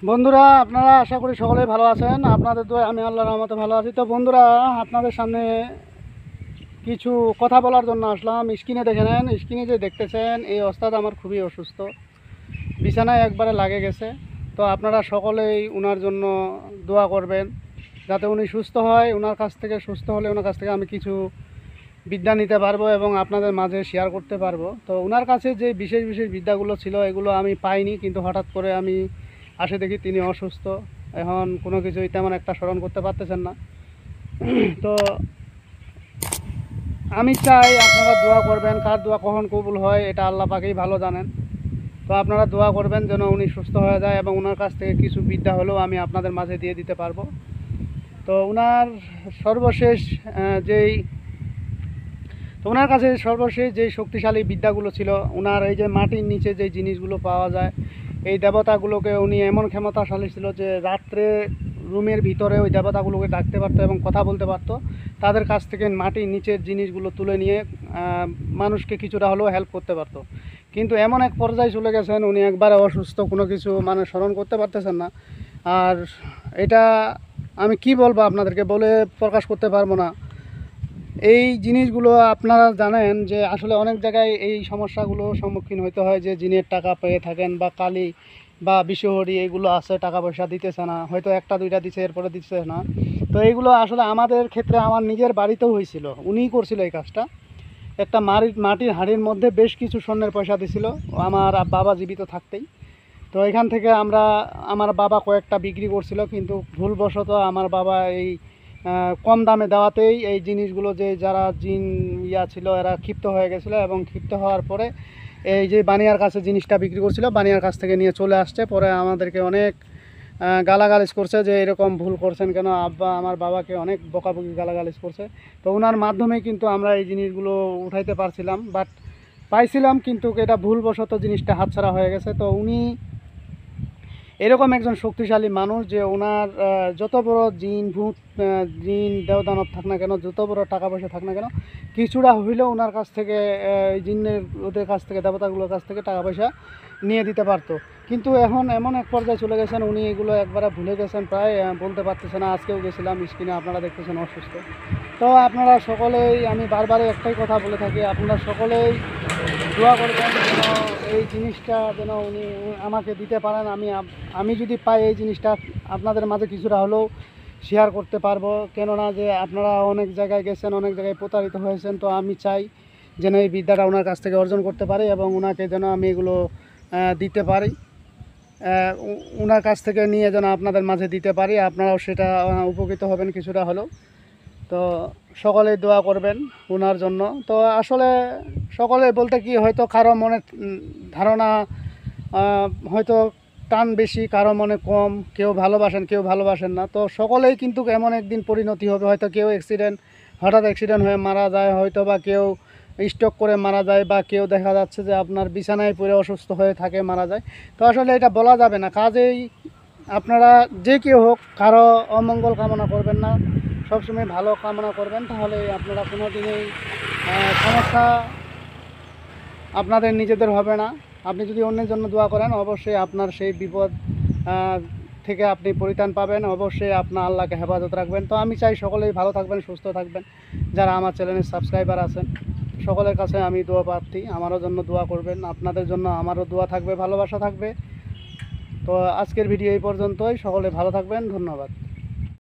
বন্ধুরা, আপনারা আশা করি সকলেই ভালো আছেন। আপনাদের দোয়ায় আমি আল্লাহর রহমতে ভালো আছি। তো বন্ধুরা, আপনাদের সামনে কিছু কথা বলার জন্য আসলাম। স্ক্রিনে দেখে নেন, স্ক্রিনে যে দেখতেছেন এই ওস্তাদ আমার খুবই অসুস্থ, বিছানায় একবারে লাগে গেছে। তো আপনারা সকলেই ওনার জন্য দোয়া করবেন যাতে উনি সুস্থ হয়। ওনার কাছ থেকে সুস্থ হলে ওনার কাছ থেকে আমি কিছু বিদ্যা নিতে পারবো এবং আপনাদের মাঝে শেয়ার করতে পারবো। তো ওনার কাছে যে বিশেষ বিশেষ বিদ্যাগুলো ছিল এগুলো আমি পাইনি, কিন্তু হঠাৎ করে আমি আসে দেখি তিনি অসুস্থ। এখন কোনো কিছুই তেমন একটা স্মরণ করতে পারতেছেন না। তো আমি চাই আপনারা দোয়া করবেন। কার দোয়া কখন কবুল হয় এটা আল্লাহ পাকেই ভালো জানেন। তো আপনারা দোয়া করবেন যেন উনি সুস্থ হয়ে যায় এবং ওনার কাছ থেকে কিছু বিদ্যা হলেও আমি আপনাদের মাঝে দিয়ে দিতে পারবো। তো ওনার সর্বশেষ যেই তো ওনার কাছে সর্বশেষ যে শক্তিশালী বিদ্যাগুলো ছিল, ওনার এই যে মাটির নিচে যে জিনিসগুলো পাওয়া যায়, এই দেবতাগুলোকে উনি এমন ক্ষমতাশালী ছিল যে রাত্রে রুমের ভিতরে ওই দেবতাগুলোকে ডাকতে পারতো এবং কথা বলতে পারতো। তাদের কাছ থেকে মাটির নিচের জিনিসগুলো তুলে নিয়ে মানুষকে কিছুটা হলেও হেল্প করতে পারতো। কিন্তু এমন এক পর্যায়ে চলে গেছেন উনি একবারে অসুস্থ, কোনো কিছু মানে স্মরণ করতে পারতেছেন না। আর এটা আমি কি বলবো, আপনাদেরকে বলে প্রকাশ করতে পারবো না। এই জিনিসগুলো আপনারা জানেন যে আসলে অনেক জায়গায় এই সমস্যাগুলো সম্মুখীন হতে হয়, যে জিনের টাকা পেয়ে থাকেন বা কালি বা বিষহরি এগুলো আছে, টাকা পয়সা দিতেছে না, হয়তো একটা দুইটা দিচ্ছে এরপরে দিচ্ছে না। তো এইগুলো আসলে আমাদের ক্ষেত্রে আমার নিজের বাড়িতেও হয়েছিল, উনিই করছিল এই কাজটা। একটা মাটির হাঁড়ির মধ্যে বেশ কিছু স্বর্ণের পয়সা দিছিল আমার বাবা জীবিত থাকতেই। তো এখান থেকে আমার বাবা কয়েকটা বিক্রি করছিল, কিন্তু ভুলবশত আমার বাবা এই কম দামে দেওয়াতেই এই জিনিসগুলো যে যারা জিন ছিল এরা ক্ষিপ্ত হয়ে গেছিলো এবং ক্ষিপ্ত হওয়ার পরে এই যে বানিয়ার কাছে জিনিসটা বিক্রি করছিল, বানিয়ার কাছ থেকে নিয়ে চলে আসছে। পরে আমাদেরকে অনেক গালাগালিজ করছে যে এরকম ভুল করছেন কেন, আব্বা আমার বাবাকে অনেক বকাবকি গালাগালিজ করছে। তো ওনার মাধ্যমে কিন্তু আমরা এই জিনিসগুলো উঠাইতে পারছিলাম, বাট পাইছিলাম, কিন্তু এটা ভুলবশত জিনিসটা হাতছাড়া হয়ে গেছে। তো উনি এরকম একজন শক্তিশালী মানুষ যে ওনার যত বড় জিন ভূত জিন দেবদানব থাক না কেন, যত বড় টাকা পয়সা থাক না কেন, কিছুটা হইলেও ওনার কাছ থেকে জিনের ওদের কাছ থেকে দেবতাগুলোর কাছ থেকে টাকা পয়সা নিয়ে দিতে পারতো। কিন্তু এখন এমন এক পর্যায়ে চলে গেছেন উনি এগুলো একবারে ভুলে গেছেন, প্রায় বলতে পারতেছে না। আজকেও গেছিলাম, স্ক্রিনে আপনারা দেখতেছেন অসুস্থ। তো আপনারা সকলেই, আমি বারবারই একটাই কথা বলে থাকি, আপনারা সকলেই দোয়া করবেন যেন এই জিনিসটা যেন উনি আমাকে দিতে পারেন। আমি যদি পাই এই জিনিসটা আপনাদের মাঝে কিছুটা হলেও শেয়ার করতে পারবো। কেননা যে আপনারা অনেক জায়গায় গেছেন, অনেক জায়গায় প্রতারিত হয়েছেন। তো আমি চাই যেন এই বিদ্যাটা ওনার কাছ থেকে অর্জন করতে পারি এবং ওনাকে যেন আমি এগুলো দিতে পারি, ওনার কাছ থেকে নিয়ে যেন আপনাদের মাঝে দিতে পারি। আপনারাও সেটা উপকৃত হবেন কিছুটা হলেও। তো সকলেই দোয়া করবেন ওনার জন্য। তো আসলে সকলে বলতে কি, হয়তো কারো মনে ধারণা হয়তো টান বেশি, কারো মনে কম, কেউ ভালোবাসেন কেউ ভালোবাসেন না। তো সকলেই কিন্তু এমন একদিন পরিণতি হবে, হয়তো কেউ হঠাৎ অ্যাক্সিডেন্ট হয়ে মারা যায়, হয়তো বা কেউ স্ট্রোক করে মারা যায়, বা কেউ দেখা যাচ্ছে যে আপনার বিছানায় পড়ে অসুস্থ হয়ে থাকে মারা যায়। তো আসলে এটা বলা যাবে না। কাজেই আপনারা যে কেউ হোক কারো অমঙ্গল কামনা করবেন না, সবসময় ভালো কামনা করবেন, তাহলে আপনারা কোনো দিনেই সমস্যা আপনাদের নিজেদের হবে না। আপনি যদি অন্যের জন্য দোয়া করেন অবশ্যই আপনার সেই বিপদ থেকে আপনি পরিত্রাণ পাবেন, অবশ্যই আপনার আল্লাহকে হেফাজত রাখবেন। তো আমি চাই সকলেই ভালো থাকবেন, সুস্থ থাকবেন। যারা আমার চ্যানেলের সাবস্ক্রাইবার আছেন সকলের কাছে আমি দোয়া প্রার্থী, আমারও জন্য দোয়া করবেন। আপনাদের জন্য আমারও দোয়া থাকবে, ভালোবাসা থাকবে। তো আজকের ভিডিও এই পর্যন্তই, সকলে ভালো থাকবেন, ধন্যবাদ।